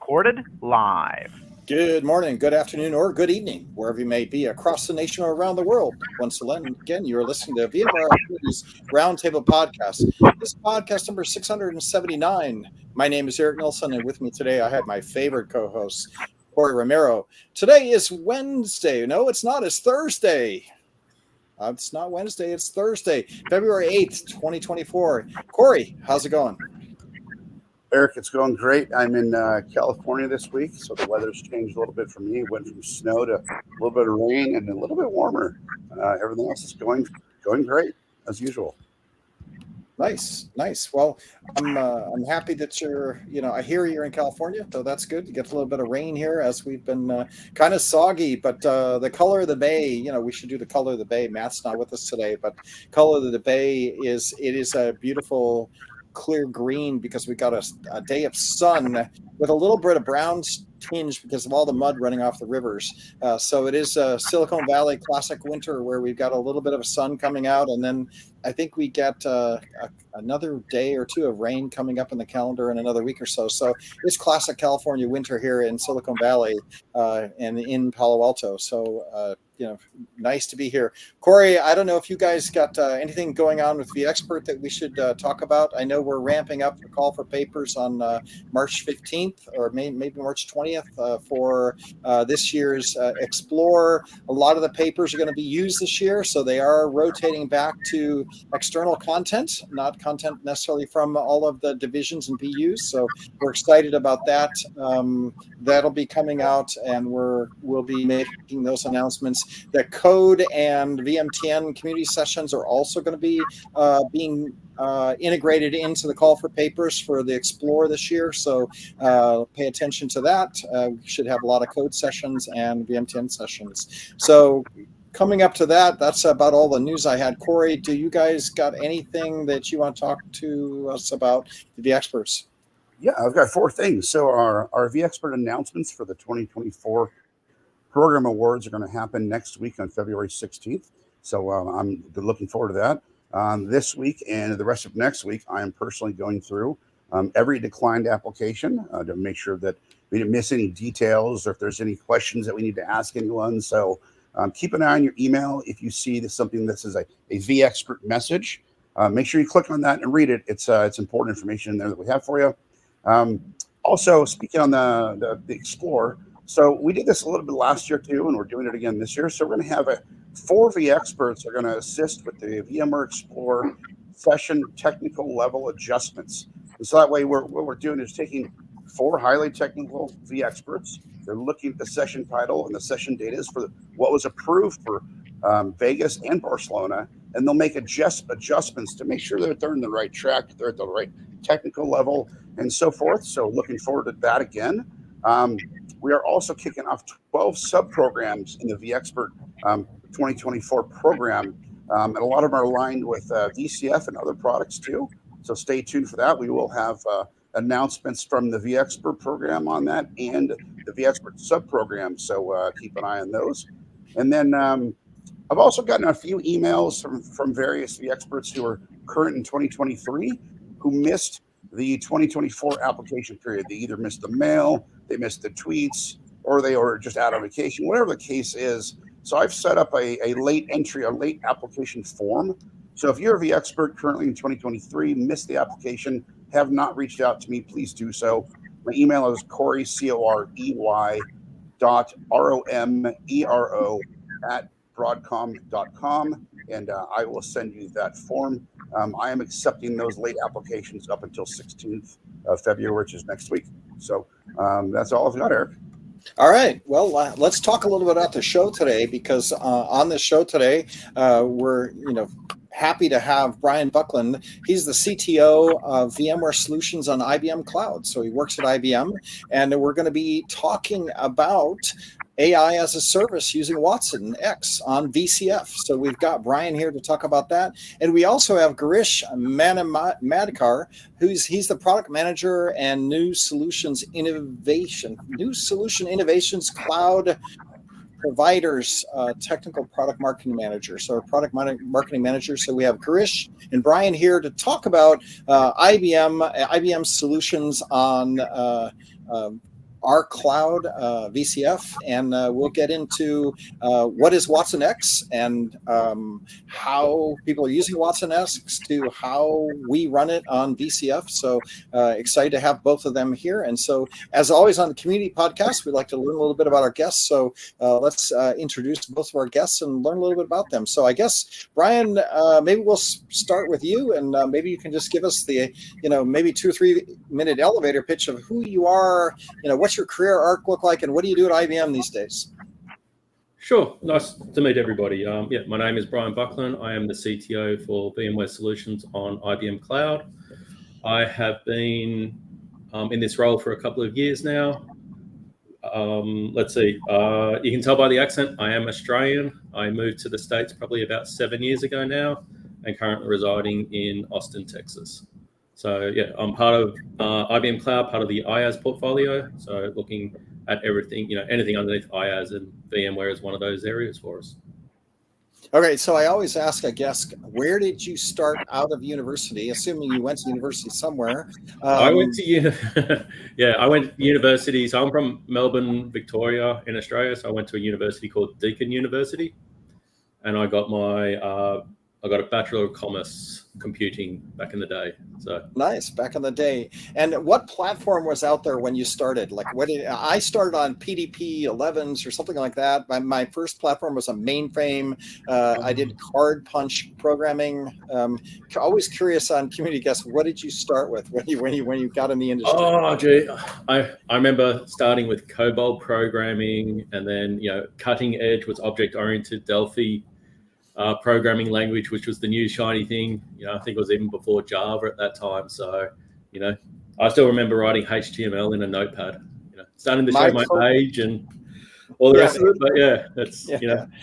recorded live. Good morning, good afternoon, or good evening, wherever you may be across the nation or around the world. Once again, you are listening to VMware Activities Roundtable Podcast. This is podcast number 679. My name is Eric Nelson, and with me today I had my favorite co-host, Corey Romero. Today is Wednesday. No, it's not. It's Thursday. It's not Wednesday. It's Thursday, February 8th, 2024. Corey, how's it going? Eric, it's going great. I'm in California this week, so the weather's changed a little bit for me. It went from snow to a little bit of rain and a little bit warmer. Everything else is going great as usual. Nice. Well, I'm happy that you're. I hear you're in California, so that's good. You get a little bit of rain here as we've been kind of soggy, but the color of the bay. We should do the color of the bay. Matt's not with us today, but color of the bay is a beautiful clear green because we got a day of sun with a little bit of brown tinge because of all the mud running off the rivers. So it is a Silicon Valley classic winter where we've got a little bit of sun coming out, and then I think we get another day or two of rain coming up in the calendar in another week or so. So it's classic California winter here in Silicon Valley and in Palo Alto. So nice to be here. Corey, I don't know if you guys got anything going on with VExpert that we should talk about. I know we're ramping up the call for papers on March 15th or maybe March 20th for this year's Explore. A lot of the papers are going to be used this year, so they are rotating back to external content, not content necessarily from all of the divisions and BUs. So we're excited about that. That'll be coming out, and we'll be making those announcements. The code and VMTN community sessions are also going to be being integrated into the call for papers for the Explore this year. So pay attention to that. We should have a lot of code sessions and VMTN sessions. So coming up to that, that's about all the news I had. Corey, do you guys got anything that you want to talk to us about the experts? Yeah, I've got four things. So our VExpert announcements for the 2024 Program Awards are going to happen next week on February 16th. So I'm looking forward to that. This week and the rest of next week, I am personally going through every declined application to make sure that we didn't miss any details or if there's any questions that we need to ask anyone. So keep an eye on your email. If you see something that says a VExpert message, make sure you click on that and read it. It's important information in there that we have for you. Also, speaking on the Explore, so we did this a little bit last year too, and we're doing it again this year. So we're going to have four VExperts are going to assist with the VMware Explore session technical level adjustments. And so that way, what we're doing is taking four highly technical VExperts. They're looking at the session title and the session data is for what was approved for Vegas and Barcelona, and they'll make adjustments to make sure that they're in the right track, they're at the right technical level, and so forth. So looking forward to that again. We are also kicking off 12 sub-programs in the VExpert 2024 program, and a lot of them are aligned with VCF and other products too. So stay tuned for that. We will have announcements from the VExpert program on that and the VExpert sub-program, so keep an eye on those. And then I've also gotten a few emails from various VExperts who are current in 2023 who missed the 2024 application period. They either missed the mail, they missed the tweets, or they were just out on vacation, whatever the case is. So I've set up a late entry, a late application form. So if you're a VExpert currently in 2023, missed the application, have not reached out to me, please do so. My email is Corey, COREY.ROMERO @broadcom.com, and I will send you that form. I am accepting those late applications up until 16th of February, which is next week. So that's all I've got, Eric. All right. Well, let's talk a little bit about the show today, because on the show today, we're happy to have Brian Buckland. He's the CTO of VMware Solutions on IBM Cloud. So he works at IBM, and we're going to be talking about AI as a service using WatsonX on VCF. So we've got Brian here to talk about that. And we also have Girish Madkar, he's the product manager and new solution innovations cloud providers, technical product marketing manager. So product marketing manager. So we have Girish and Brian here to talk about IBM solutions on our cloud, VCF, and we'll get into what is WatsonX and how people are using WatsonX to how we run it on VCF. So excited to have both of them here. And so, as always on the community podcast, we like to learn a little bit about our guests. So let's introduce both of our guests and learn a little bit about them. So I guess, Brian, maybe we'll start with you, and maybe you can just give us the, maybe 2 or 3 minute elevator pitch of who you are, what's your career arc look like, and what do you do at IBM these days? Sure. Nice to meet everybody. My name is Brian Buckland. I am the CTO for VMware Solutions on IBM Cloud. I have been in this role for a couple of years now. Let's see. You can tell by the accent, I am Australian. I moved to the States probably about 7 years ago now, and currently residing in Austin, Texas. So I'm part of IBM Cloud, part of the IaaS portfolio. So looking at everything, anything underneath IaaS, and VMware is one of those areas for us. Okay, so I always ask a guest, where did you start out of university? Assuming you went to university somewhere. I went to I went to university. So I'm from Melbourne, Victoria, in Australia. So I went to a university called Deakin University, and I got a Bachelor of Commerce computing back in the day. So nice, back in the day. And what platform was out there when you started? Like, I started on PDP 11s or something like that. My first platform was a mainframe. I did card punch programming. Always curious on community guests. What did you start with when you got in the industry? Oh, gee, I remember starting with COBOL programming, and then cutting edge was object-oriented Delphi programming language, which was the new shiny thing. I think it was even before Java at that time. So, I still remember writing HTML in a notepad, starting to show my age and all the rest of it. But that's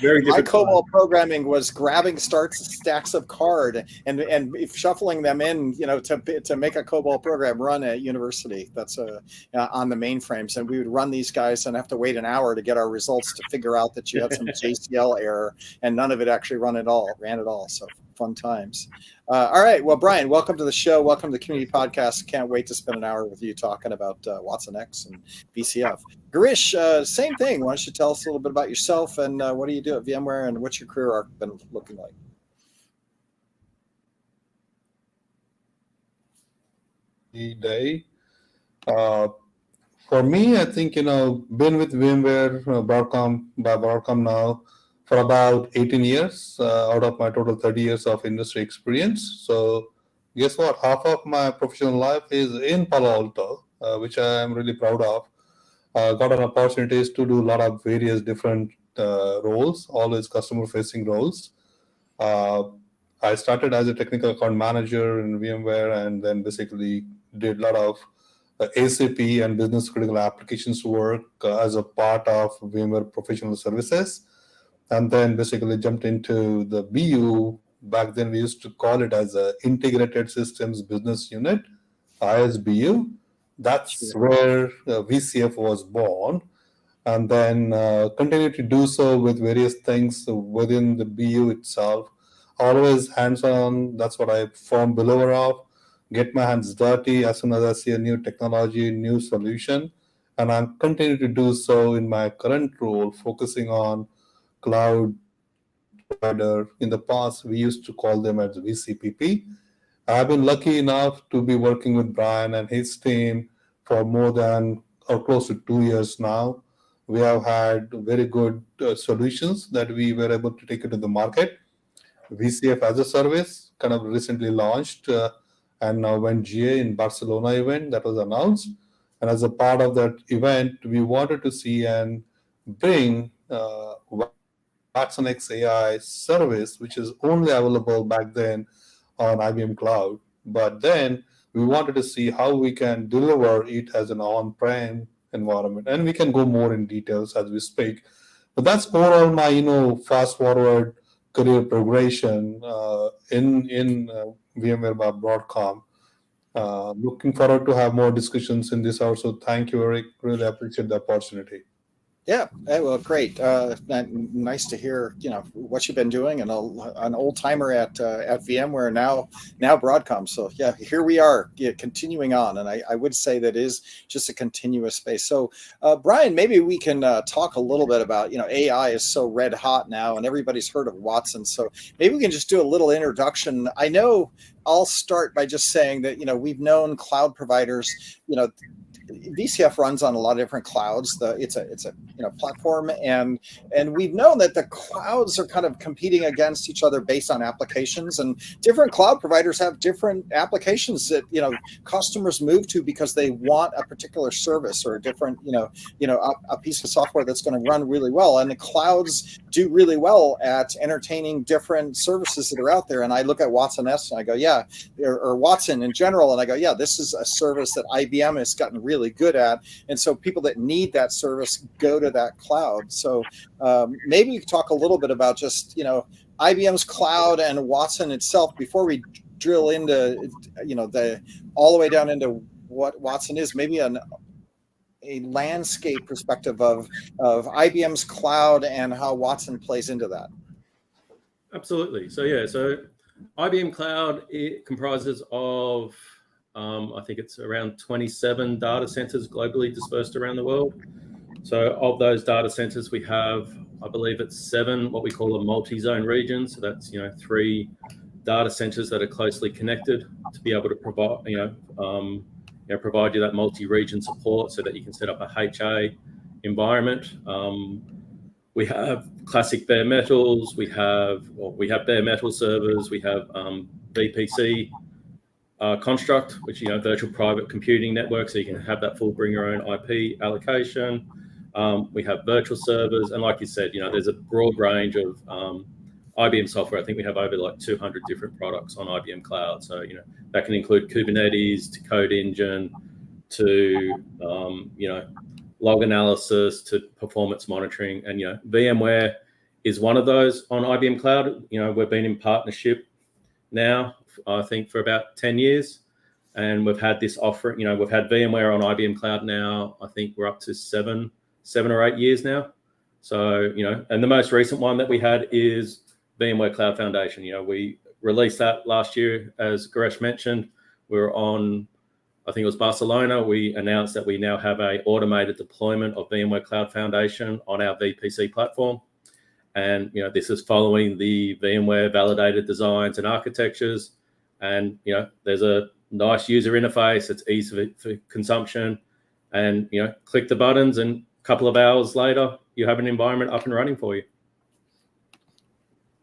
very different. My COBOL programming was grabbing stacks of card and shuffling them in, to make a COBOL program run at university. That's on the mainframes, and we would run these guys and have to wait an hour to get our results to figure out that you had some JCL error, and none of it actually ran at all. So fun times. All right. Well, Brian, welcome to the show. Welcome to the community podcast. Can't wait to spend an hour with you talking about WatsonX and VCF. Girish, same thing. Why don't you tell us a little bit about yourself and what do you do at VMware, and what's your career arc been looking like? Day. For me, I think, been with VMware, Broadcom now for about 18 years out of my total 30 years of industry experience. So guess what? Half of my professional life is in Palo Alto, which I am really proud of. Got an opportunities to do a lot of various different roles, always customer-facing roles. I started as a technical account manager in VMware, and then basically did a lot of ACP and business critical applications work as a part of VMware professional services. And then basically jumped into the BU. Back then we used to call it as a Integrated Systems Business Unit, ISBU. That's where VCF was born. And then continued to do so with various things within the BU itself. Always hands-on. That's what I'm a firm believer of. Get my hands dirty as soon as I see a new technology, new solution. And I'm continuing to do so in my current role, focusing on cloud provider. In the past, we used to call them as VCPP. I've been lucky enough to be working with Brian and his team for more than or close to 2 years now. We have had very good solutions that we were able to take it to the market. VCF as a service kind of recently launched and now went GA in Barcelona event that was announced. And as a part of that event, we wanted to see and bring WatsonX AI service, which is only available back then on IBM Cloud. But then we wanted to see how we can deliver it as an on-prem environment. And we can go more in details as we speak. But that's overall my, fast-forward career progression in VMware by Broadcom. Looking forward to have more discussions in this hour. So thank you, Eric. Really appreciate the opportunity. Yeah, well, great. Nice to hear, what you've been doing, and an old timer at VMware, now Broadcom. So yeah, here we are, continuing on, and I would say that is just a continuous space. So Brian, maybe we can talk a little bit about, AI is so red hot now, and everybody's heard of Watson. So maybe we can just do a little introduction. I know I'll start by just saying that we've known cloud providers, VCF runs on a lot of different clouds. It's a platform, and we've known that the clouds are kind of competing against each other based on applications, and different cloud providers have different applications that customers move to because they want a particular service or a different a piece of software that's going to run really well. And the clouds do really well at entertaining different services that are out there. And I look at WatsonX and I go, yeah, or Watson in general, and I go, yeah, this is a service that IBM has gotten really good at, and so people that need that service go to that cloud. So maybe you could talk a little bit about just IBM's cloud and Watson itself before we drill into the all the way down into what Watson is. Maybe a landscape perspective of IBM's cloud and how Watson plays into that. Absolutely. So yeah, so IBM Cloud, it comprises of I think it's around 27 data centers globally dispersed around the world. So of those data centers, we have, I believe it's 7 what we call a multi-zone region. So that's 3 data centers that are closely connected to be able to provide provide you that multi-region support so that you can set up a HA environment. We have classic bare metals. We have bare metal servers. We have VPC. Construct, which virtual private computing network, so you can have that full bring your own IP allocation. We have virtual servers, and like you said, there's a broad range of IBM software. I think we have over like 200 different products on IBM Cloud. So that can include Kubernetes to Code Engine to log analysis to performance monitoring, and VMware is one of those on IBM Cloud. We've been in partnership now, I think, for about 10 years. And we've had this offering, we've had VMware on IBM Cloud now, I think we're up to 7 or 8 years now. So, and the most recent one that we had is VMware Cloud Foundation. We released that last year, as Garesh mentioned. We were on, I think it was Barcelona. We announced that we now have a automated deployment of VMware Cloud Foundation on our VPC platform. And, this is following the VMware validated designs and architectures. And, there's a nice user interface. It's easy for consumption. And, click the buttons, and a couple of hours later, you have an environment up and running for you.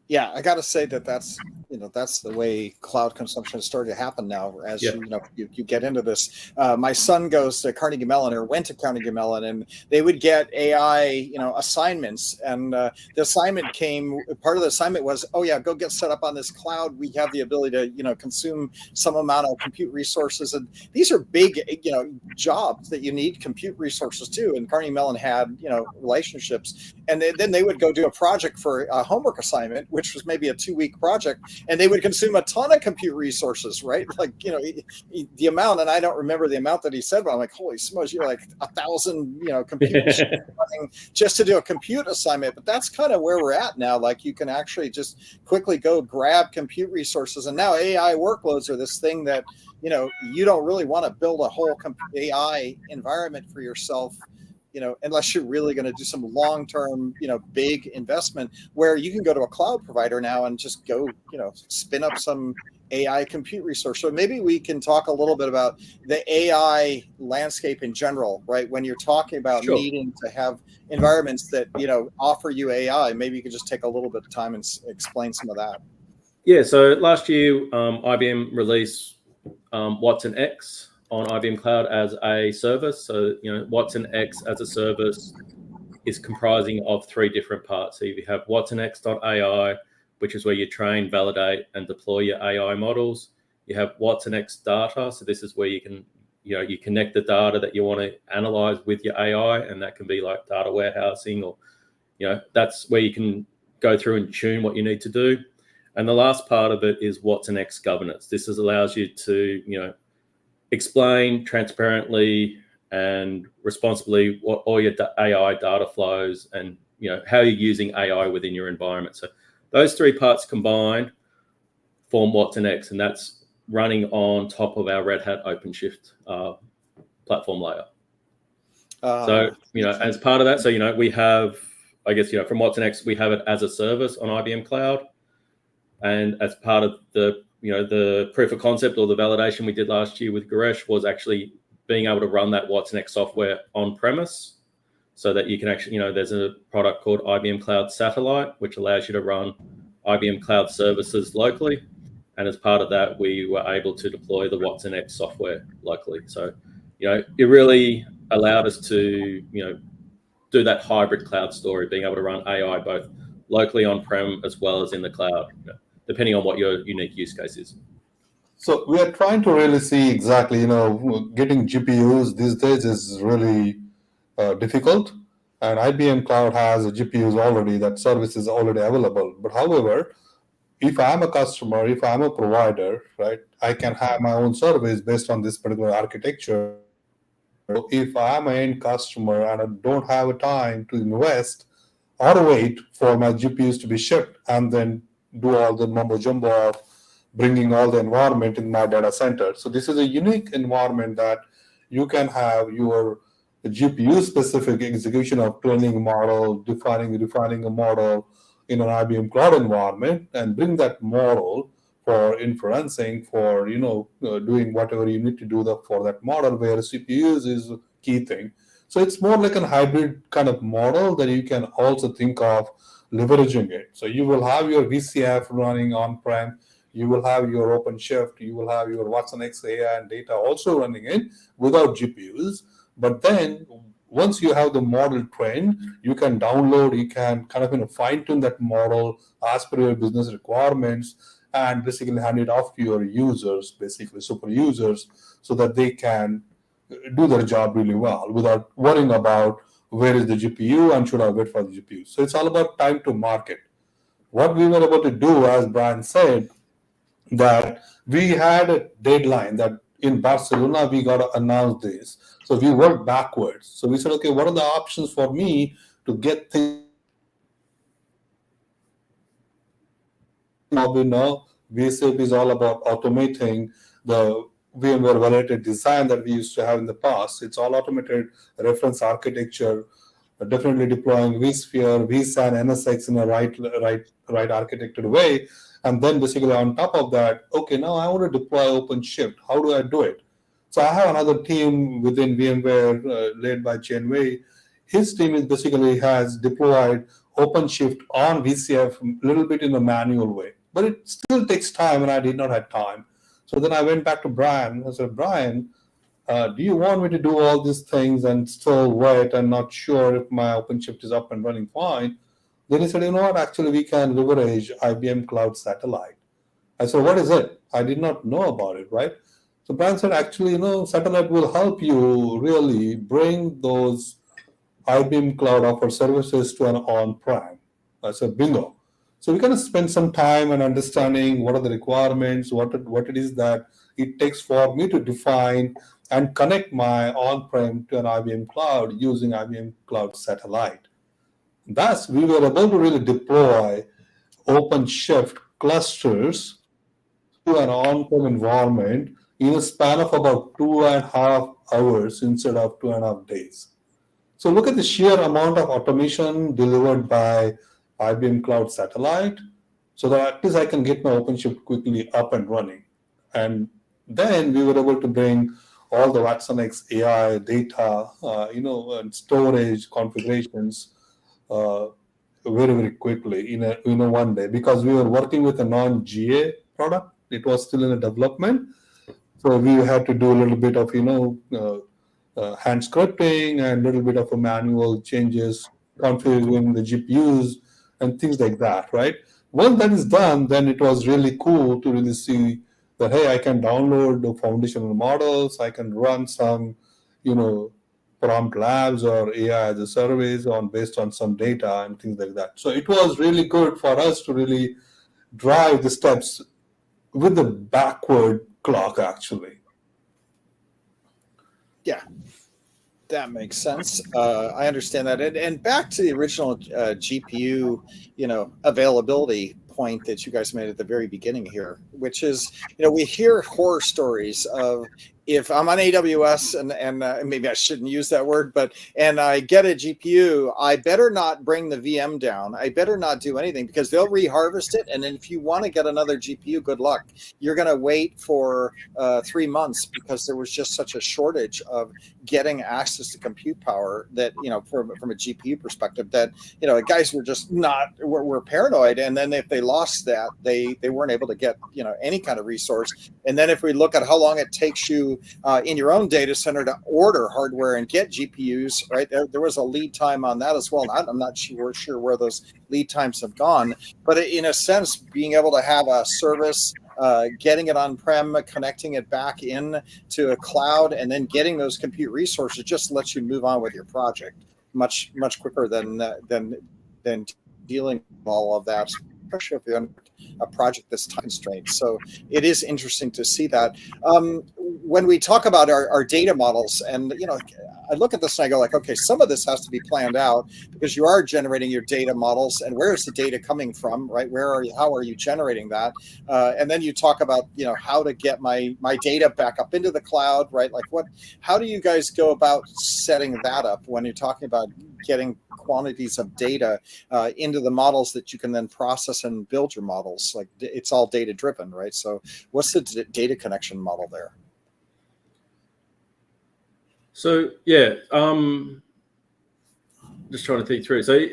Yeah, I got to say that's the way cloud consumption is starting to happen now. As you get into this, my son goes to Carnegie Mellon, or went to Carnegie Mellon, and they would get AI assignments, and the assignment came. Part of the assignment was, oh yeah, go get set up on this cloud. We have the ability to consume some amount of compute resources, and these are big jobs that you need compute resources too. And Carnegie Mellon had relationships, and then they would go do a project for a homework assignment, which was maybe a 2-week project, and they would consume a ton of compute resources, right? Like, the amount, and I don't remember the amount that he said, but I'm like, holy smokes, you're like 1,000, compute running just to do a compute assignment. But that's kind of where we're at now. Like, you can actually just quickly go grab compute resources. And now AI workloads are this thing that, you don't really want to build a whole AI environment for yourself, unless you're really going to do some long-term, big investment, where you can go to a cloud provider now and just go, spin up some AI compute resource. So maybe we can talk a little bit about the AI landscape in general, right? When you're talking about needing to have environments that, offer you AI, maybe you could just take a little bit of time and explain some of that. Yeah, so last year, IBM released WatsonX on IBM Cloud as a service. So, WatsonX as a service is comprising of 3 different parts. So you have WatsonX.ai, which is where you train, validate, and deploy your AI models. You have WatsonX data. So this is where you can, you connect the data that you want to analyze with your AI, and that can be like data warehousing, or, that's where you can go through and tune what you need to do. And the last part of it is WatsonX governance. This allows you to, explain transparently and responsibly all your AI data flows, and how you're using AI within your environment. So those three parts combined form WatsonX, and that's running on top of our Red Hat OpenShift platform layer. So as part of that, so we have, I guess, from WatsonX, we have it as a service on IBM Cloud, and as part of the the proof of concept or the validation we did last year with Goresh was actually being able to run that WatsonX software on premise, so that you can actually, there's a product called IBM Cloud Satellite, which allows you to run IBM Cloud services locally. And as part of that, we were able to deploy the WatsonX software locally. So, it really allowed us to, do that hybrid cloud story, being able to run AI both locally on-prem as well as in the cloud, depending on what your unique use case is. So we are trying to really see exactly, getting GPUs these days is really difficult. And IBM Cloud has GPUs already, that service is already available. But however, if I'm a customer, if I'm a provider, right, I can have my own service based on this particular architecture. If I'm an end customer and I don't have a time to invest or wait for my GPUs to be shipped and then do all the mumbo jumbo of bringing all the environment in my data center. So this is a unique environment that you can have your GPU-specific execution of training model, refining a model in an IBM Cloud environment, and bring that model for inferencing, for doing whatever you need to do for that model, where CPUs is a key thing. So it's more like a hybrid kind of model that you can also think of leveraging it. So you will have your VCF running on-prem, you will have your OpenShift, you will have your WatsonX AI and data also running in without GPUs. But then once you have the model trained, you can download, you can kind of fine-tune that model as per your business requirements, and basically hand it off to your users, basically super users, so that they can do their job really well without worrying about where is the GPU and should I wait for the GPU. So it's all about time to market. What we were able to do, as Brian said, that we had a deadline that in Barcelona we got to announce this. So we worked backwards. So we said, okay, what are the options for me to get things? Now we know VCF is all about automating the VMware validated design that we used to have in the past. It's all automated reference architecture, definitely deploying vSphere, vSAN, NSX in a right architected way. And then basically on top of that, okay, now I want to deploy OpenShift. How do I do it? So I have another team within VMware led by Chen Wei. His team is basically has deployed OpenShift on VCF a little bit in a manual way. But it still takes time, and I did not have time. So then I went back to Brian. I said, Brian, do you want me to do all these things and still wait and not sure if my OpenShift is up and running fine? Then he said, you know what, actually we can leverage IBM Cloud Satellite. I said, what is it? I did not know about it, right? So Brian said, actually, Satellite will help you really bring those IBM Cloud offer services to an on-prem. I said, bingo. So we're going to spend some time and understanding what are the requirements, what it is that it takes for me to define and connect my on-prem to an IBM Cloud using IBM Cloud Satellite. Thus, we were able to really deploy OpenShift clusters to an on-prem environment in a span of about 2.5 hours instead of 2.5 days. So look at the sheer amount of automation delivered by IBM Cloud Satellite, so that at least I can get my OpenShift quickly up and running. And then we were able to bring all the WatsonX AI data, and storage configurations very, very quickly in a one day, because we were working with a non-GA product. It was still in a development. So we had to do a little bit of, hand scripting and a little bit of a manual changes, configuring the GPUs and things like that, right? Once that is done, then it was really cool to really see that, hey, I can download the foundational models, I can run some, prompt labs or AI as a service based on some data and things like that. So it was really good for us to really drive the steps with the backward clock, actually. Yeah. That makes sense. I understand that. And back to the original GPU, availability point that you guys made at the very beginning here, which is, we hear horror stories of, if I'm on AWS and maybe I shouldn't use that word, and I get a GPU, I better not bring the VM down. I better not do anything, because they'll reharvest it. And then if you want to get another GPU, good luck. You're going to wait for 3 months, because there was just such a shortage of getting access to compute power that, from a GPU perspective, that, guys were just were paranoid. And then if they lost that, they weren't able to get, any kind of resource. And then if we look at how long it takes you in your own data center to order hardware and get GPUs, right? There was a lead time on that as well. And I'm not sure where those lead times have gone, but in a sense, being able to have a service, getting it on-prem, connecting it back in to a cloud, and then getting those compute resources just lets you move on with your project much quicker than dealing with all of that, especially if you're on a project that's time constrained. So it is interesting to see that. When we talk about our data models, and I look at this and I go like, okay, some of this has to be planned out, because you are generating your data models, and where is the data coming from, right? How are you generating that? And then you talk about, how to get my data back up into the cloud, right? Like how do you guys go about setting that up when you're talking about getting quantities of data into the models that you can then process and build your models? Like, it's all data driven, right? So what's the data connection model there? So yeah, just trying to think through. So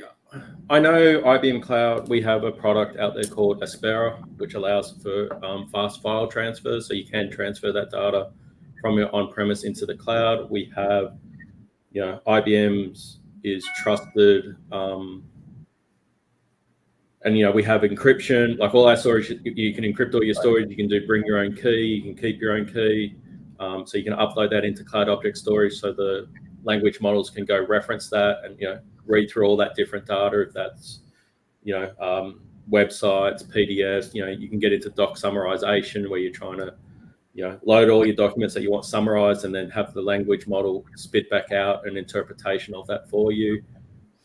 I know IBM Cloud, we have a product out there called Aspera, which allows for fast file transfers. So you can transfer that data from your on-premise into the cloud. We have, IBM's is trusted, and we have encryption. Like, all our storage, you can encrypt all your storage. You can bring your own key. You can keep your own key. So you can upload that into Cloud Object Storage, so the language models can go reference that and read through all that different data. If that's websites, PDFs, you can get into doc summarization, where you're trying to load all your documents that you want summarized, and then have the language model spit back out an interpretation of that for you.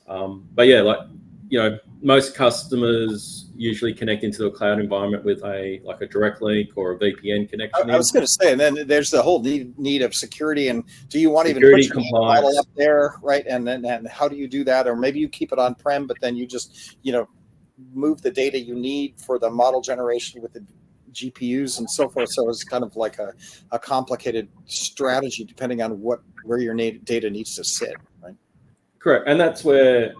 But yeah, most customers usually connect into a cloud environment with a direct link or a VPN connection. I was going to say, and then there's the whole need of security, and do you want to even put your model up there, right? And how do you do that? Or maybe you keep it on-prem, but then you just move the data you need for the model generation with the GPUs and so forth. So it's kind of like a complicated strategy depending on where your data needs to sit, right? Correct. And that's where,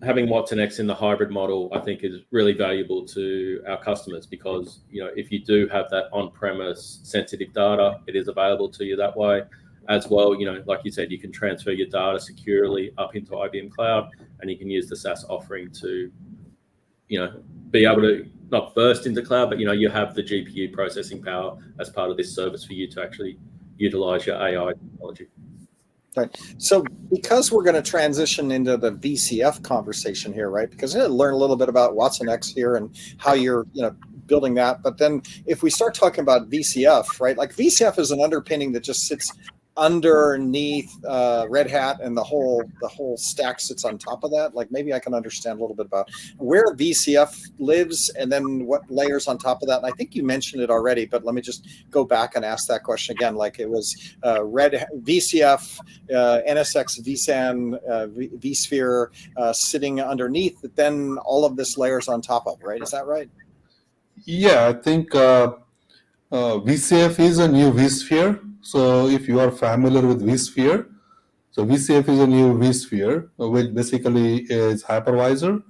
having WatsonX in the hybrid model, I think, is really valuable to our customers, because, if you do have that on-premise sensitive data, it is available to you that way as well. Like you said, you can transfer your data securely up into IBM Cloud, and you can use the SaaS offering to, be able to not burst into cloud, but, you have the GPU processing power as part of this service for you to actually utilize your AI technology. Right. So because we're going to transition into the VCF conversation here, right? Because I learn a little bit about WatsonX here and how you're, building that. But then if we start talking about VCF, right? Like, VCF is an underpinning that just sits underneath Red Hat, and the whole stack sits on top of that. Like, maybe I can understand a little bit about where VCF lives, and then what layers on top of that. And I think you mentioned it already, but let me just go back and ask that question again. Like, it was VCF, NSX, vSAN, vSphere sitting underneath, but then all of this layers on top of, right? Is that right? Yeah, I think VCF is a new vSphere. So if you are familiar with vSphere, so VCF is a new vSphere, which basically is hypervisor,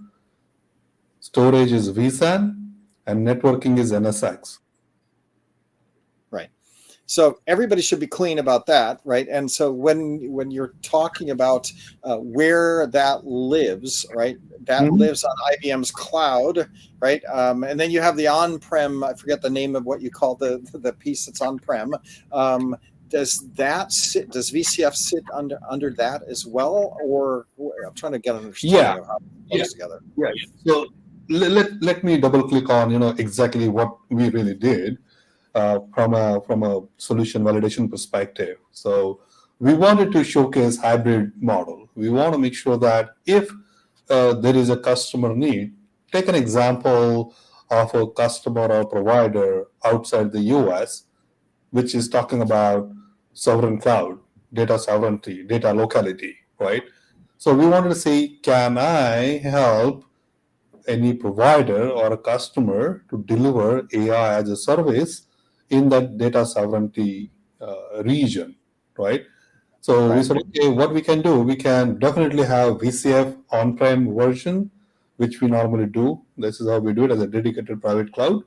storage is vSAN, and networking is NSX. Right. So everybody should be clean about that, right? And so when you're talking about where that lives, right, that lives on IBM's cloud, right? And then you have the on-prem, I forget the name of what you call the piece that's on-prem. Does VCF sit under that as well? Or I'm trying to get an understanding of how it goes together. Yeah. So let me double click on, exactly what we really did. From a solution validation perspective. So we wanted to showcase hybrid model. We want to make sure that if there is a customer need, take an example of a customer or provider outside the US, which is talking about sovereign cloud, data sovereignty, data locality, right? So we wanted to say, can I help any provider or a customer to deliver AI as a service in that data sovereignty region, right? So we said, okay, what we can do, we can definitely have VCF on-prem version, which we normally do. This is how we do it as a dedicated private cloud.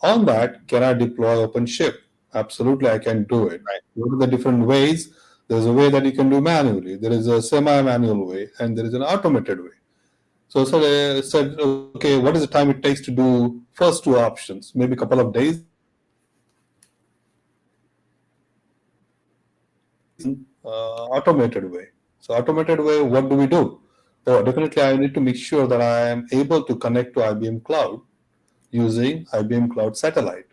On that, can I deploy OpenShift? Absolutely, I can do it. Right. What are the different ways? There's a way that you can do manually. There is a semi-manual way, and there is an automated way. So I said, okay, what is the time it takes to do first two options? Maybe a couple of days. Automated way. So automated way, what do we do? Oh, definitely I need to make sure that I am able to connect to IBM Cloud using IBM Cloud Satellite.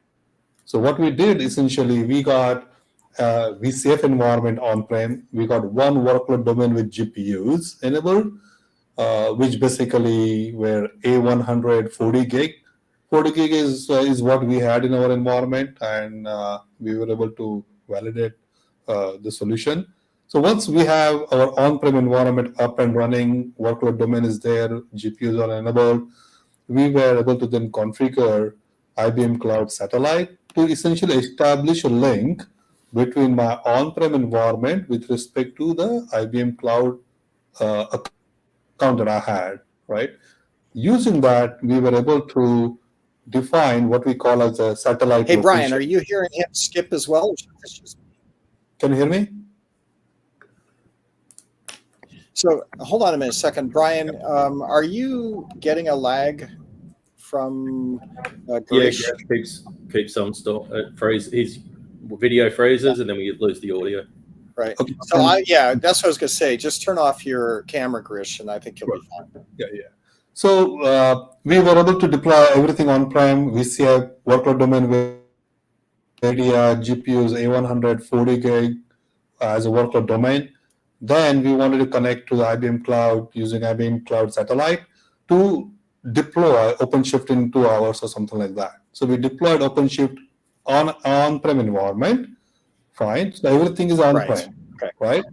So what we did essentially, we got VCF environment on-prem. We got one workload domain with GPUs enabled, which basically were A100 40 gig. 40 gig is what we had in our environment, and we were able to validate the solution. So once we have our on-prem environment up and running, workload domain is there, GPUs are enabled, we were able to then configure IBM Cloud Satellite to essentially establish a link between my on-prem environment with respect to the IBM Cloud account that I had, right? Using that, we were able to define what we call as a satellite Hey, location. Brian, are you hearing him skip as well? Can you hear me? So hold on a minute, second. Brian, are you getting a lag from Girish? Yeah, keeps some stuff freeze. His video freezes, and then we lose the audio. Right. Okay. So that's what I was gonna say. Just turn off your camera, Girish, and I think you'll be fine. Yeah. So we were able to deploy everything on-prem. VCF workload domain with NVIDIA GPUs A100 40 gig as a workload domain. Then we wanted to connect to the IBM Cloud using IBM Cloud Satellite to deploy OpenShift in 2 hours or something like that. So we deployed OpenShift on-prem environment. Fine. So everything is on-prem, right?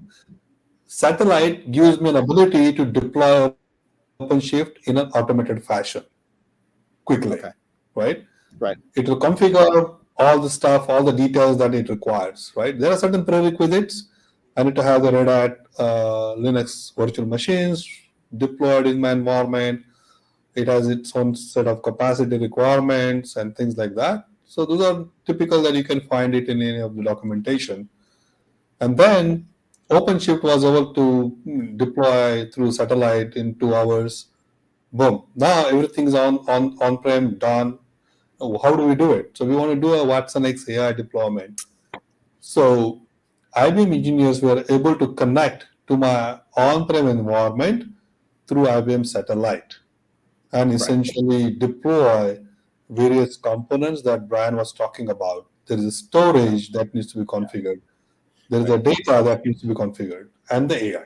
Satellite gives me an ability to deploy OpenShift in an automated fashion quickly, right? Right. It will configure all the stuff, all the details that it requires, right? There are certain prerequisites. I need to have the Red Hat Linux virtual machines deployed in my environment. It has its own set of capacity requirements and things like that. So those are typical that you can find it in any of the documentation. And then OpenShift was able to deploy through satellite in 2 hours. Boom. Now everything's on-prem, done. How do we do it? So we want to do a WatsonX AI deployment. So IBM engineers were able to connect to my on-prem environment through IBM Satellite and essentially deploy various components that Brian was talking about. There is a storage that needs to be configured. There is a data that needs to be configured, and the AI.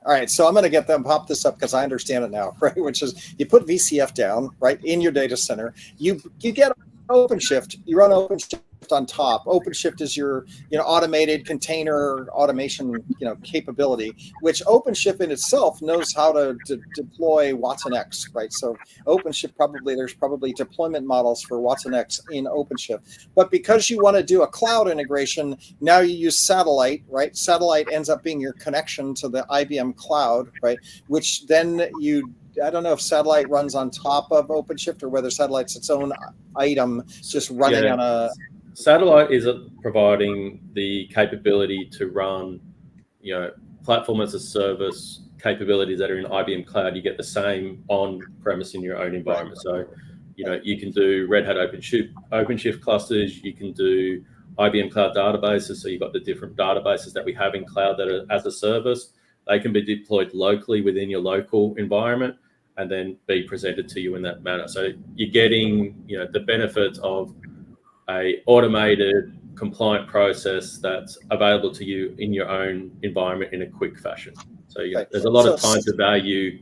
All right, so I'm going to get them pop this up because I understand it now, right? Which is you put VCF down, right, in your data center. You get OpenShift. You run OpenShift on top. OpenShift is your automated container automation capability, which OpenShift in itself knows how to deploy WatsonX, right? So OpenShift there's probably deployment models for WatsonX in OpenShift. But because you want to do a cloud integration, now you use Satellite, right? Satellite ends up being your connection to the IBM Cloud, right? Which then I don't know if Satellite runs on top of OpenShift or whether Satellite's its own item, just running on a. Satellite is providing the capability to run, platform as a service capabilities that are in IBM Cloud. You get the same on-premise in your own environment. So, you can do Red Hat OpenShift clusters. You can do IBM Cloud databases. So you've got the different databases that we have in cloud that are as a service. They can be deployed locally within your local environment and then be presented to you in that manner. So you're getting, the benefits of a automated compliant process that's available to you in your own environment in a quick fashion. So there's a lot of time to value.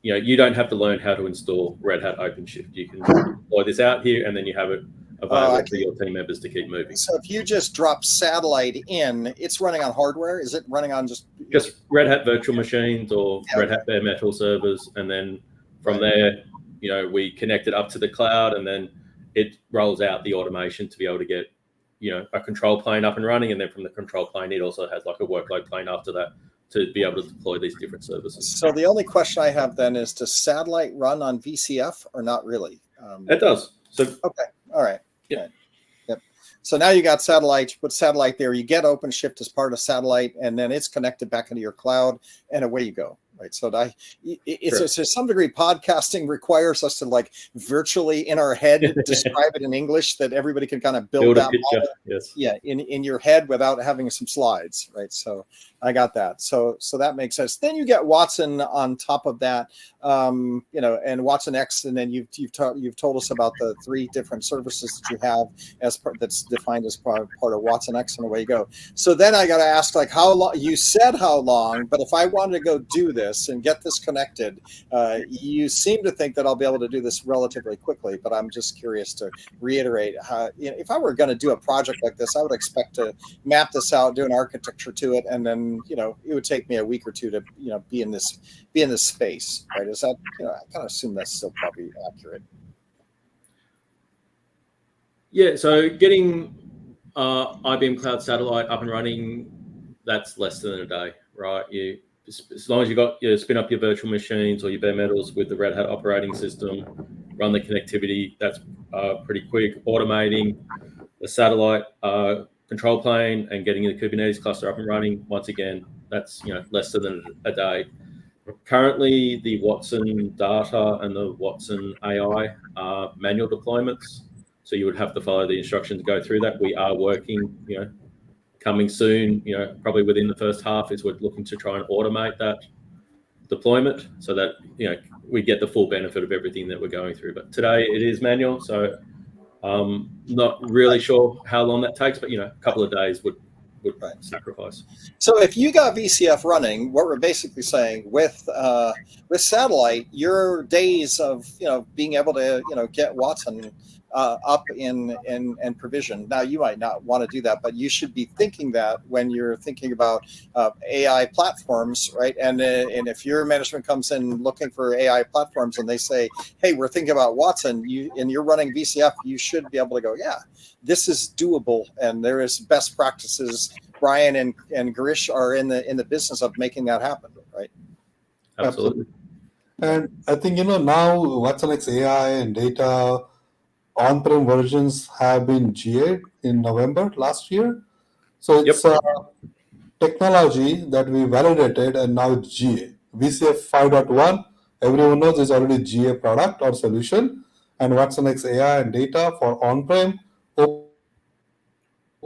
You don't have to learn how to install Red Hat OpenShift. You can deploy this out here, and then you have it available for your team members to keep moving. So if you just drop satellite in, it's running on hardware? Is it running on just Red Hat virtual machines or Red Hat bare metal servers? And then from there, we connect it up to the cloud, and then it rolls out the automation to be able to get, a control plane up and running. And then from the control plane, it also has like a workload plane after that to be able to deploy these different services. So the only question I have then is, does satellite run on VCF or not really? It does. So okay. All right. Yeah. Right. Yep. So now you got satellite, you put satellite there, you get OpenShift as part of satellite, and then it's connected back into your cloud, and away you go. Right. So it's to some degree, podcasting requires us to like virtually in our head describe it in English that everybody can kind of build that model, in your head without having some slides. Right. So I got that. So that makes sense. Then you get Watson on top of that, and WatsonX, and then you've told us about the 3 different services that you have as part that's defined as part of WatsonX, and away you go. So then I got to ask, like, how long? You said how long, but if I wanted to go do this and get this connected, you seem to think that I'll be able to do this relatively quickly, but I'm just curious to reiterate how, if I were going to do a project like this, I would expect to map this out, do an architecture to it, and then it would take me a week or 2 to be in this space, right? Is that I kind of assume that's still probably accurate. Yeah, so getting IBM Cloud Satellite up and running, that's less than a day, right? As long as you spin up your virtual machines or your bare metals with the Red Hat operating system, run the connectivity, that's pretty quick. Automating the satellite control plane and getting the Kubernetes cluster up and running, once again, that's less than a day. Currently, the Watson data and the Watson AI are manual deployments, so you would have to follow the instructions to go through that. We are working, coming soon, probably within the first half, is we're looking to try and automate that deployment so that, we get the full benefit of everything that we're going through. But today it is manual, so not really sure how long that takes, but, a couple of days would sacrifice. So if you got VCF running, what we're basically saying with satellite, your days of, being able to, get Watson up and provision. Now, you might not want to do that, but you should be thinking that when you're thinking about AI platforms, right? And if your management comes in looking for AI platforms and they say, hey, we're thinking about Watson, and you're running VCF, you should be able to go, yeah, this is doable, and there is best practices. Brian and Girish are in the business of making that happen, right? Absolutely. And I think, now WatsonX AI and data on-prem versions have been GA'd in November last year. So it's a technology that we validated, and now it's GA. VCF 5.1, everyone knows, is already GA product or solution, and WatsonX AI and data for on-prem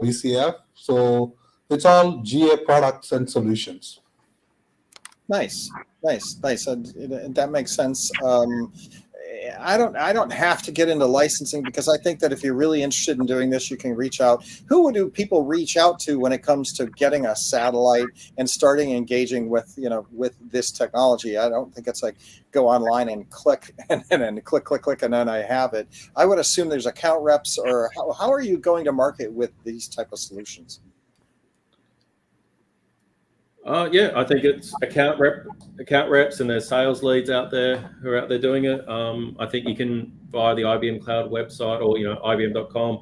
VCF. So it's all GA products and solutions. Nice. And that makes sense. I don't have to get into licensing, because I think that if you're really interested in doing this, you can reach out. Who do people reach out to when it comes to getting a satellite and starting engaging with this technology? I don't think it's like go online and click and then click and then I have it. I would assume there's account reps, or how are you going to market with these type of solutions? I think it's account reps, and there's sales leads out there who are out there doing it. I think you can, via the IBM Cloud website or IBM.com,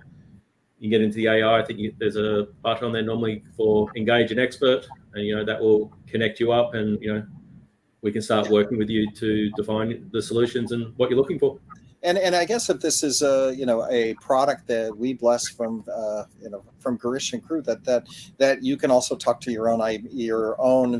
you get into the AI. I think there's a button on there normally for engage an expert, and that will connect you up, and we can start working with you to define the solutions and what you're looking for. And I guess if this is a product that we bless from Girish and crew, that you can also talk to your own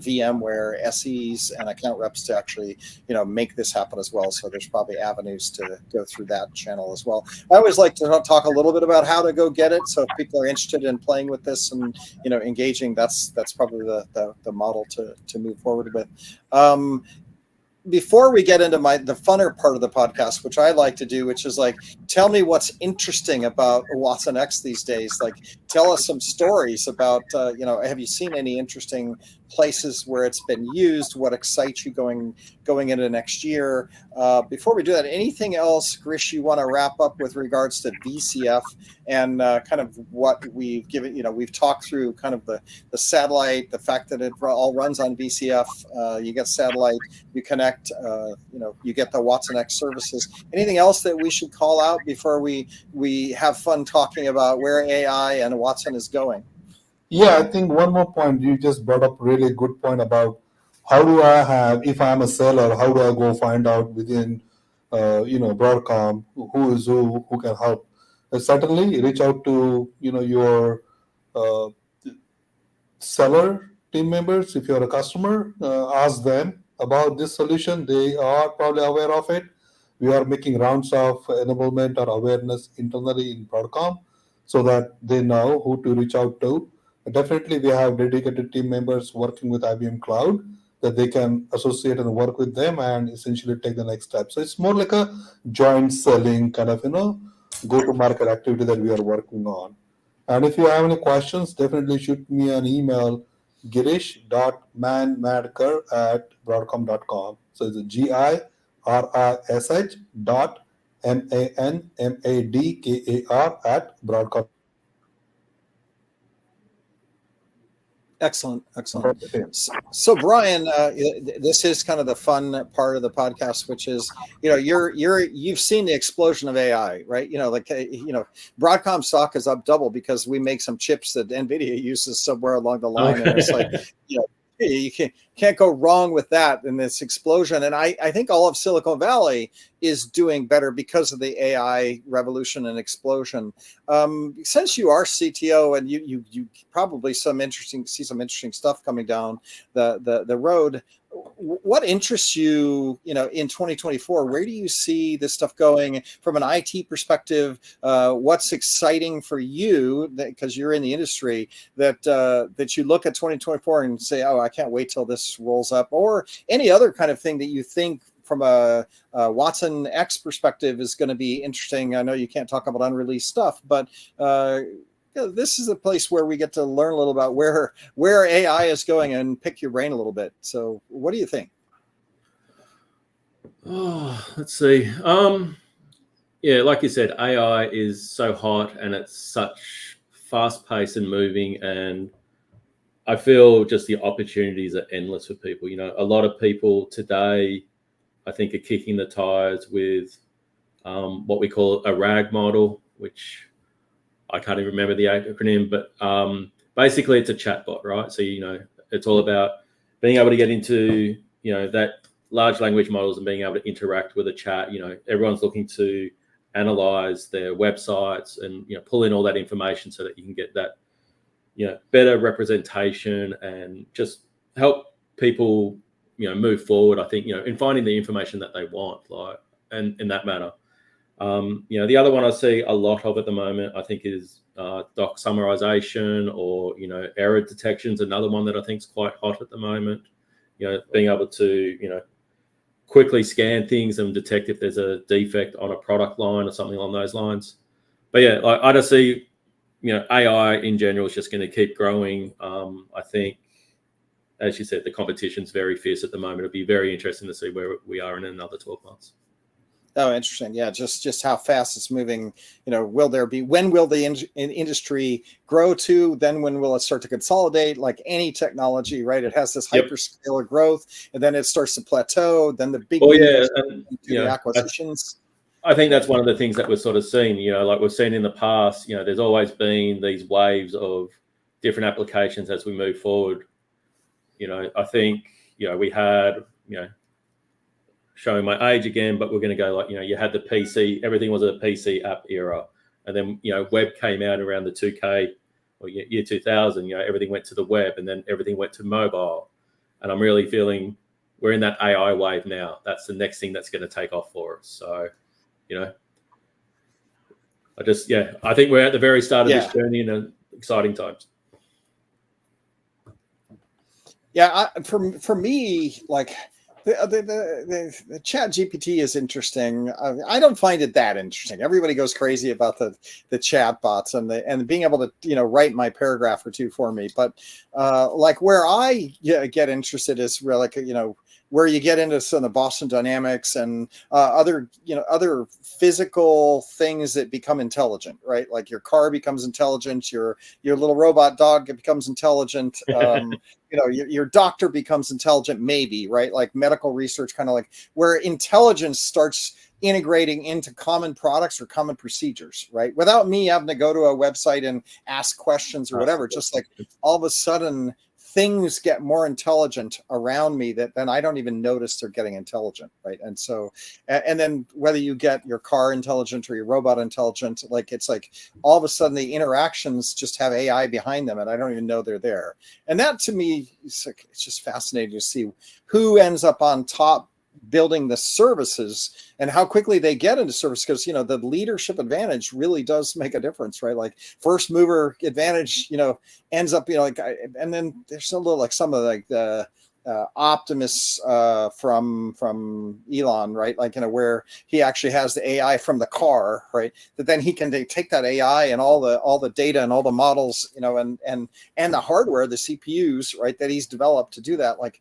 VMware SEs and account reps to actually make this happen as well. So there's probably avenues to go through that channel as well. I always like to talk a little bit about how to go get it. So if people are interested in playing with this and engaging, that's probably the model to move forward with. before we get into the funner part of the podcast, which I like to do, which is like, tell me what's interesting about WatsonX these days. Like, tell us some stories about, have you seen any interesting places where it's been used? What excites you going into next year? Before we do that, anything else, Grish, you want to wrap up with regards to VCF and kind of what we've given? We've talked through kind of the satellite, the fact that it all runs on VCF. You get satellite, you connect, you get the WatsonX services. Anything else that we should call out before we have fun talking about where AI and Watson is going? Yeah, I think one more point. You just brought up a really good point about how do I have, if I'm a seller, how do I go find out within, Broadcom, who is who can help? Certainly reach out to, your seller team members. If you're a customer, ask them about this solution. They are probably aware of it. We are making rounds of enablement or awareness internally in Broadcom so that they know who to reach out to. Definitely, we have dedicated team members working with IBM Cloud that they can associate and work with them and essentially take the next step. So it's more like a joint selling kind of, go-to-market activity that we are working on. And if you have any questions, definitely shoot me an email, girish.manmadkar@broadcom.com. So it's GIRISH.MANMADKAR@broadcom. Excellent. So Brian, this is kind of the fun part of the podcast, which is, you've seen the explosion of AI, right? Broadcom stock is up double because we make some chips that NVIDIA uses somewhere along the line. And it's like, you can't go wrong with that in this explosion. And I think all of Silicon Valley is doing better because of the AI revolution and explosion. Since you are CTO and you probably see some interesting stuff coming down the road, what interests you, in 2024? Where do you see this stuff going from an IT perspective? What's exciting for you, because you're in the industry, that you look at 2024 and say, oh, I can't wait till this rolls up, or any other kind of thing that you think from a WatsonX perspective is going to be interesting? I know you can't talk about unreleased stuff, but this is a place where we get to learn a little about where AI is going and pick your brain a little bit. So what do you think? Oh, let's see. Yeah, like you said, AI is so hot and it's such fast paced and moving, and I feel just the opportunities are endless for people. A lot of people today, I think, are kicking the tires with what we call a RAG model, which I can't even remember the acronym, but basically it's a chatbot, right? So, it's all about being able to get into, that large language models and being able to interact with a chat. Everyone's looking to analyze their websites and, pull in all that information so that you can get that, better representation and just help people, move forward, I think, in finding the information that they want, like, and in that manner. The other one I see a lot of at the moment, I think, is doc summarization, or, error detection is another one that I think is quite hot at the moment. Being able to, quickly scan things and detect if there's a defect on a product line or something along those lines. But yeah, I just see, AI in general is just going to keep growing. I think, as you said, the competition's very fierce at the moment. It'll be very interesting to see where we are in another 12 months. Oh, interesting. Yeah, just how fast it's moving. When will the industry grow to? Then when will it start to consolidate? Like any technology, right? It has this hyperscaler growth, and then it starts to plateau. Then the big the acquisitions. I think that's one of the things that we're sort of seeing. Like we've seen in the past. There's always been these waves of different applications as we move forward. I think we had showing my age again, but we're going to go like, you had the PC, everything was a PC app era. And then, web came out around the 2K or year 2000, everything went to the web, and then everything went to mobile. And I'm really feeling we're in that AI wave now. That's the next thing that's going to take off for us. So, I think we're at the very start of this journey in exciting times. Yeah, for me, like, the chat GPT is interesting. I don't find it that interesting. Everybody goes crazy about the chat bots and being able to write my paragraph or two for me. But like where I get interested is really like where you get into some of the Boston Dynamics and other physical things that become intelligent, right? Like your car becomes intelligent, your little robot dog becomes intelligent, your doctor becomes intelligent, maybe, right? Like medical research, kind of like where intelligence starts integrating into common products or common procedures, right? Without me having to go to a website and ask questions or whatever, just like all of a sudden things get more intelligent around me that then I don't even notice they're getting intelligent, right? And so, and then whether you get your car intelligent or your robot intelligent, like it's like all of a sudden the interactions just have AI behind them and I don't even know they're there. And that to me, it's just fascinating to see who ends up on top building the services and how quickly they get into service, because the leadership advantage really does make a difference, right? Like first mover advantage ends up and then there's a little like some of like the Optimus from Elon, right? Like where he actually has the AI from the car, right? That then he can take that AI and all the data and all the models, and the hardware, the CPUs, right, that he's developed to do that. Like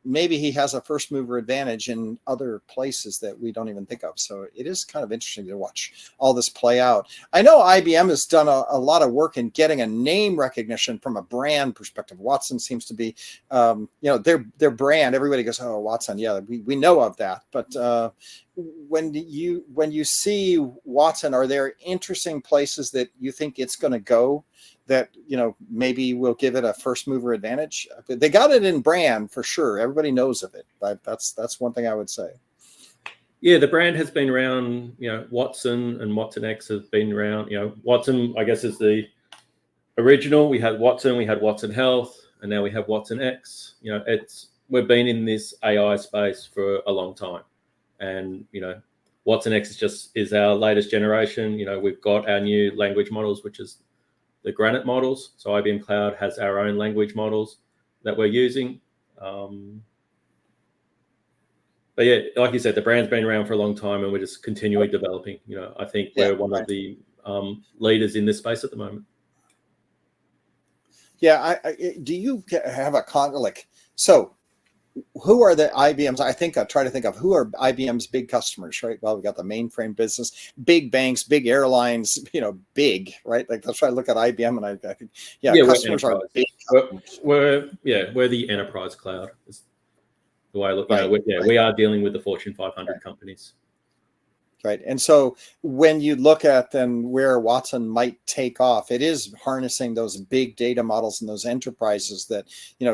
maybe he has a first mover advantage in other places that we don't even think of. So it is kind of interesting to watch all this play out. I know IBM has done a lot of work in getting a name recognition from a brand perspective. Watson seems to be, their brand. Everybody goes, oh, Watson. Yeah, we know of that. But when you see Watson, are there interesting places that you think it's going to go that maybe will give it a first mover advantage? They got it in brand for sure. Everybody knows of it. But that's one thing I would say. Yeah, the brand has been around. Watson and WatsonX have been around. Watson, I guess, is the original. We had Watson, we had Watson Health, and now we have WatsonX. We've been in this AI space for a long time, and WatsonX is our latest generation. We've got our new language models, which is the Granite models. So IBM Cloud has our own language models that we're using. But yeah, like you said, the brand's been around for a long time and we're just continually developing. I think we're one of the leaders in this space at the moment. Yeah. Do you have so who are the IBM's? I try to think of who are IBM's big customers, right? Well, we got the mainframe business, big banks, big airlines, big, right? Like let's try to look at IBM and I think, customers are big. We're the enterprise cloud. Is the way I look. We are dealing with the Fortune 500 companies. Right. And so when you look at then where Watson might take off, it is harnessing those big data models and those enterprises that,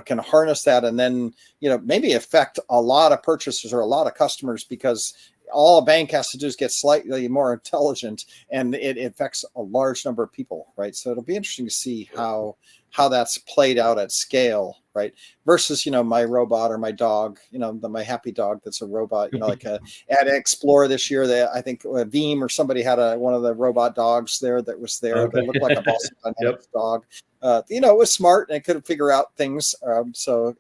can harness that and then, maybe affect a lot of purchasers or a lot of customers, because all a bank has to do is get slightly more intelligent and it affects a large number of people. Right. So it'll be interesting to see how that's played out at scale, right? Versus, my robot or my dog, my happy dog that's a robot, like at Explorer this year, I think Veeam or somebody had one of the robot dogs there that was there. Okay. That looked like a Boston Dynamics dog. It was smart and it could figure out things. So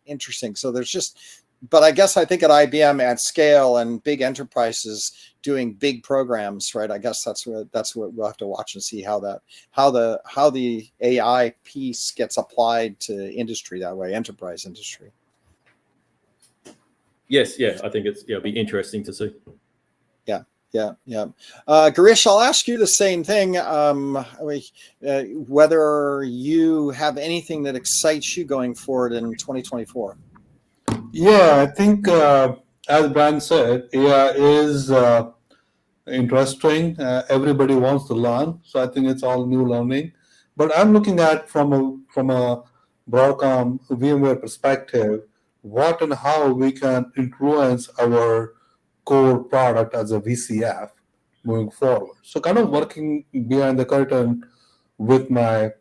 interesting. So there's but I guess I think at IBM at scale and big enterprises doing big programs, right? I guess that's what we'll have to watch and see how the AI piece gets applied to industry that way, enterprise industry. Yes, yeah, I think it'll be interesting to see. Yeah. Girish, I'll ask you the same thing. Whether you have anything that excites you going forward in 2024. Yeah, I think as Brian said, AI is interesting. Everybody wants to learn, so I think it's all new learning. But I'm looking at from a Broadcom VMware perspective, what and how we can influence our core product as a VCF moving forward. So kind of working behind the curtain with my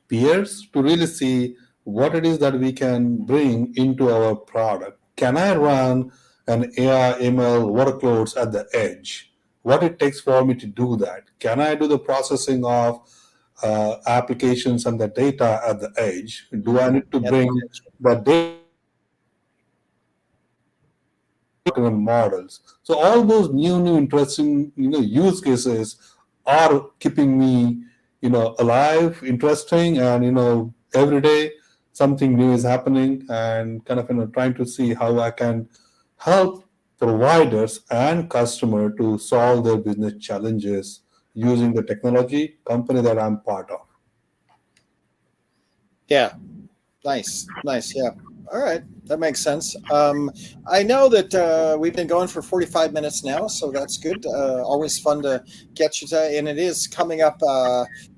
peers to really see what it is that we can bring into our product. Can I run an AI ML workloads at the edge? What it takes for me to do that? Can I do the processing of applications and the data at the edge? Do I need to bring the data models. So all those new interesting use cases are keeping me alive, interesting, and every day something new is happening, and kind of trying to see how I can help providers and customer to solve their business challenges using the technology company that I'm part of. Yeah. Nice. Yeah. All right. That makes sense. I know that we've been going for 45 minutes now, so that's good. Always fun to get you to, and it is coming up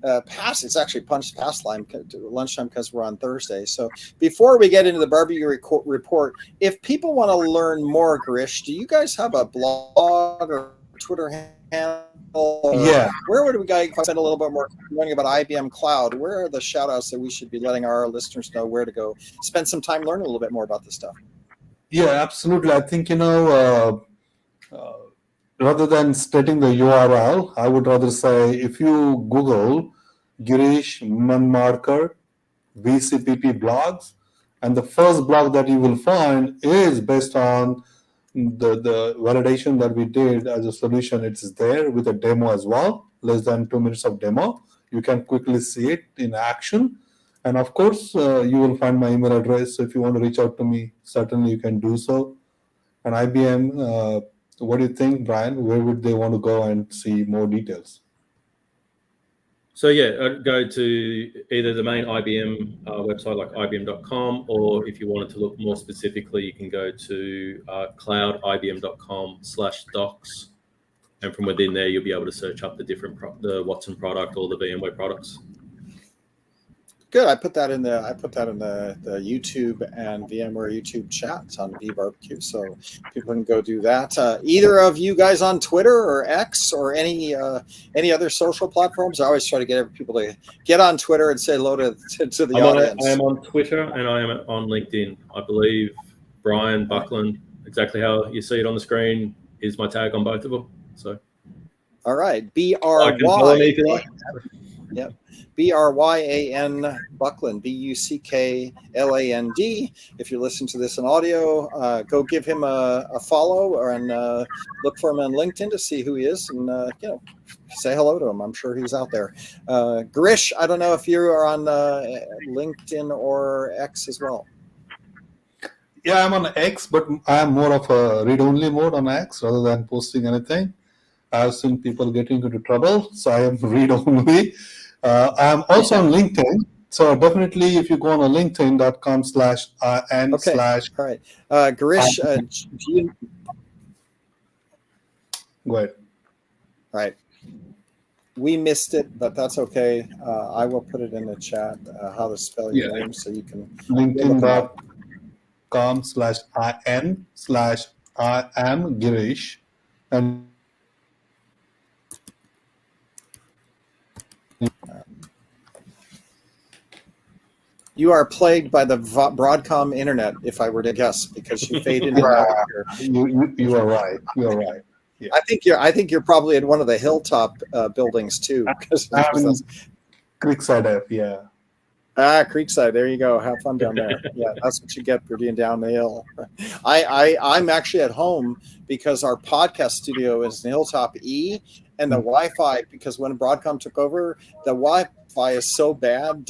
it's actually punched past lunchtime because we're on Thursday. So before we get into the barbecue report, if people want to learn more, Girish, do you guys have a blog or Twitter handle? Yeah. Where would we go spend a little bit more learning about IBM Cloud? Where are the shout outs that we should be letting our listeners know where to go spend some time learning a little bit more about this stuff? Yeah, absolutely. I think, rather than stating the URL, I would rather say if you Google Girish Manmarkar VCPP blogs, and the first blog that you will find is based on the validation that we did as a solution. It's there with a demo as well, less than 2 minutes of demo. You can quickly see it in action. And of course, you will find my email address. So if you want to reach out to me, certainly you can do so. And IBM, what do you think, Brian? Where would they want to go and see more details? So I'd go to either the main IBM website like ibm.com, or if you wanted to look more specifically, you can go to cloudibm.com/docs, and from within there you'll be able to search up the Watson product or the VMware products. Good. I put that in the YouTube and VMware YouTube chats on vBarbecue, so people can go do that. Either of you guys on Twitter or X or any other social platforms? I always try to get people to get on Twitter and say hello to the audience. I am on Twitter and I am on LinkedIn. I believe Brian Buckland, exactly how you see it on the screen, is my tag on both of them. So, all right, Yep. BRYAN Buckland, BUCKLAND. If you listen to this in audio, go give him a follow and look for him on LinkedIn to see who he is, and say hello to him. I'm sure he's out there. Girish, I don't know if you are on LinkedIn or X as well. Yeah, I'm on X, but I'm more of a read-only mode on X rather than posting anything. I've seen people getting into trouble, so I am read-only. I'm also on LinkedIn, so definitely if you go on linkedin.com/n/. Okay. All right. Girish, go ahead. All right. We missed it, but that's okay. I will put it in the chat how to spell your name so you can. LinkedIn.com/in/I am Girish. And you are plagued by the Broadcom internet, if I were to guess, because you fade in and out here. You are right. You are right. Yeah. I think you're probably in one of the hilltop buildings too. Creekside F, yeah. Creekside. There you go. Have fun down there. Yeah, that's what you get for being down the hill. I'm actually at home because our podcast studio is in Hilltop E, and the Wi-Fi, because when Broadcom took over, the Wi-Fi is so bad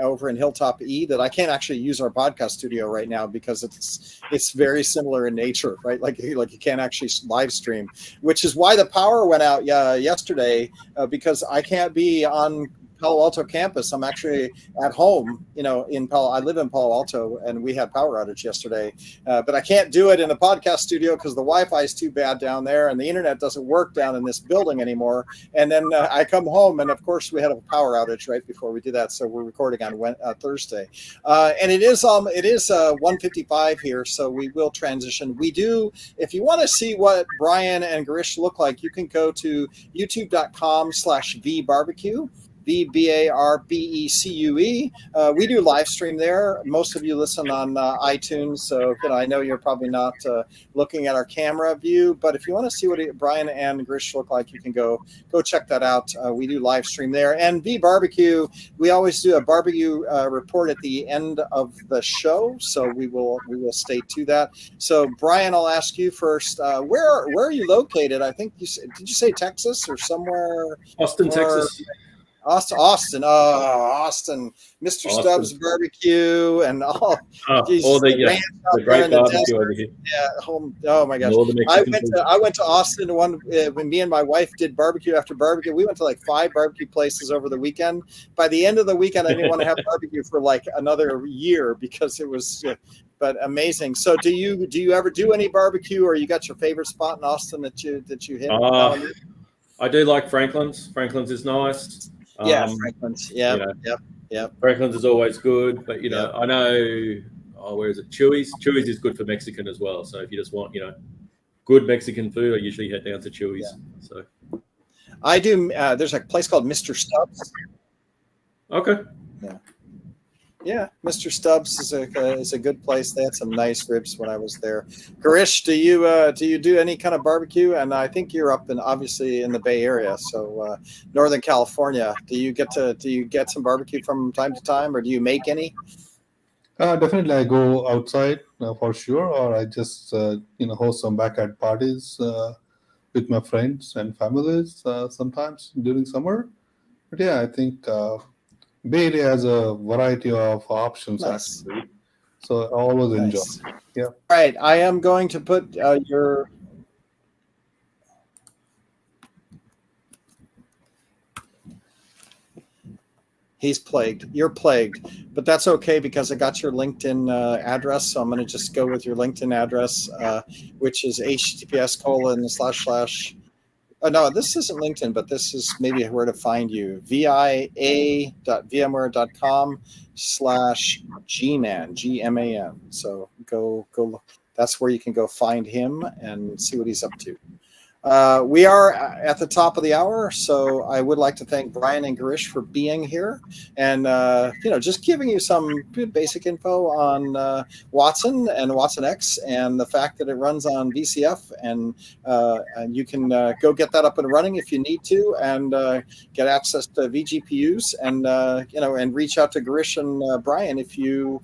over in Hilltop E that I can't actually use our podcast studio right now because it's very similar in nature, right? Like you can't actually live stream, which is why the power went out yesterday because I can't be on Palo Alto campus. I'm actually at home, I live in Palo Alto, and we had power outage yesterday, but I can't do it in a podcast studio because the Wi-Fi is too bad down there, and the internet doesn't work down in this building anymore. And then I come home, and of course we had a power outage right before we did that, so we're recording on Thursday, and it is 1:55 here, so we will transition. We do, if you want to see what Brian and Girish look like, you can go to youtube.com/vbarbecue. VBARBECUE. We do live stream there. Most of you listen on iTunes, so I know you're probably not looking at our camera view, but if you want to see what Brian and Grish look like, you can go check that out. We do live stream there. And V Barbecue, we always do a barbecue report at the end of the show, so we will stay to that. So Brian, I'll ask you first. Where are you located? I think did you say Texas or somewhere? Austin, Texas. Austin, Austin, Mr. Stubbs Barbecue, and all the great barbecue over here. Yeah, oh my gosh! I went to Austin when me and my wife did barbecue after barbecue. We went to like 5 barbecue places over the weekend. By the end of the weekend, I didn't want to have barbecue for like another year because it was. But amazing. So, do you ever do any barbecue, or you got your favorite spot in Austin that you hit? I do like Franklin's. Franklin's is nice. Yeah, Franklin's. Yeah. Franklin's is always good, but I know. Where is it? Chewy's. Chewy's is good for Mexican as well. So if you just want, good Mexican food, I usually head down to Chewy's. Yeah. So I do. There's a place called Mr. Stubbs. Okay. Yeah, Mr. Stubbs is a good place. They had some nice ribs when I was there. Garish, do you do any kind of barbecue? And I think you're up obviously in the Bay Area, so Northern California. Do you get some barbecue from time to time, or do you make any? Definitely, I go outside for sure, or I just host some backyard parties with my friends and families sometimes during summer. But yeah, I think. Bay Area has a variety of options, actually. So I always enjoy. Yeah. All right. I am going to put your. He's plagued. You're plagued, but that's okay because I got your LinkedIn address. So I'm going to just go with your LinkedIn address, which is https:// no, this isn't LinkedIn, but this is maybe where to find you. via.vmware.com/gman, GMAN. So go look. That's where you can go find him and see what he's up to. We are at the top of the hour, so I would like to thank Brian and Garish for being here and just giving you some basic info on Watson and WatsonX and the fact that it runs on VCF and you can go get that up and running if you need to and get access to vGPUs and and reach out to Garish and Brian if you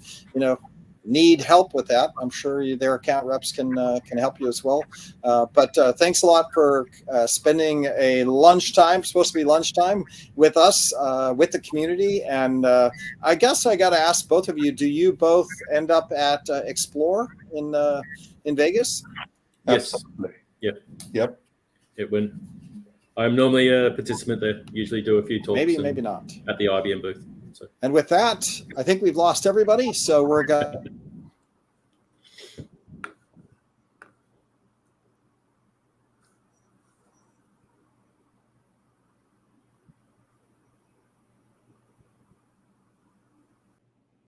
need help with that. I'm sure their account reps can help you as well. But thanks a lot for spending a lunchtime, supposed to be lunchtime, with us, with the community. And I guess I got to ask both of you: do you both end up at Explore in Vegas? Yes. Absolutely. Yep. When I'm normally a participant there. Usually do a few talks. Maybe not at the IBM booth. So. And with that, I think we've lost everybody. So we're going